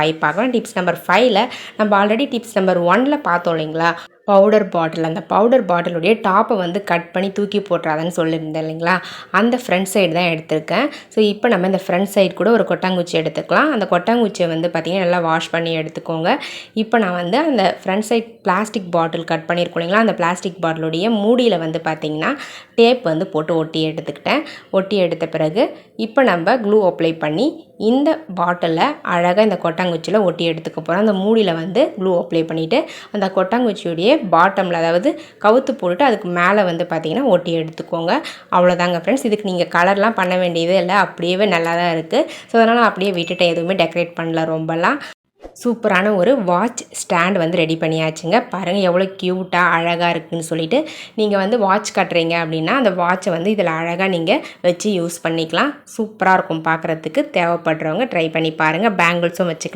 5 பார்க்கலாம். Tips number 5ல் நம்ம already tips number 1ல் பார்த்தோம் இல்லைங்களா, பவுடர் பாட்டில். அந்த பவுடர் பாட்டிலுடைய டாப்பை வந்து கட் பண்ணி தூக்கி போட்டுறாதன்னு சொல்லியிருந்தேன் இல்லைங்களா, அந்த ஃப்ரண்ட் சைடு தான் எடுத்திருக்கேன். ஸோ இப்போ நம்ம இந்த ஃப்ரண்ட் சைடு கூட ஒரு கொட்டாங்குச்சி எடுத்துக்கலாம். அந்த கொட்டாங்குச்சியை வந்து பார்த்திங்கன்னா நல்லா வாஷ் பண்ணி எடுத்துக்கோங்க. இப்போ நான் வந்து அந்த front side plastic bottle cut பண்ணியிருக்கோம் இல்லைங்களா, அந்த பிளாஸ்டிக் பாட்டிலுடைய மூடியில் வந்து பார்த்திங்கன்னா டேப் வந்து போட்டு ஒட்டி எடுத்துக்கிட்டேன். ஒட்டி எடுத்த பிறகு இப்போ நம்ம க்ளூ அப்ளை பண்ணி இந்த பாட்டிலில் அழகாக இந்த கொட்டாங்குச்சியில் ஒட்டி எடுத்துக்க போகிறோம். அந்த மூடியில் வந்து க்ளூ அப்ளை பண்ணிவிட்டு அந்த கொட்டாங்குச்சியுடைய பாட்டமில், அதாவது கவுத்து போட்டுட்டு அதுக்கு மேலே வந்து பார்த்திங்கன்னா ஒட்டி எடுத்துக்கோங்க. அவ்வளோதாங்க ஃப்ரெண்ட்ஸ். இதுக்கு நீங்கள் கலர்லாம் பண்ண வேண்டியதே இல்லை, அப்படியே நல்லா தான் இருக்குது. ஸோ அதனால் அப்படியே விட்டுட்டேன், எதுவுமே டெக்கரேட் பண்ணல ரொம்பலாம். சூப்பரான ஒரு வாட்ச் ஸ்டாண்ட் வந்து ரெடி பண்ணியாச்சுங்க. பாருங்கள் எவ்வளோ க்யூட்டாக அழகாக இருக்குதுன்னு சொல்லிட்டு. நீங்கள் வந்து வாட்ச் கட்டுறீங்க அப்படின்னா அந்த வாட்சை வந்து இதில் அழகாக நீங்கள் வச்சு யூஸ் பண்ணிக்கலாம். சூப்பராக இருக்கும் பார்க்குறதுக்கு. தேவைப்படுறவங்க ட்ரை பண்ணி பாருங்கள். பேங்கிள்ஸும் வச்சுக்கலாம்.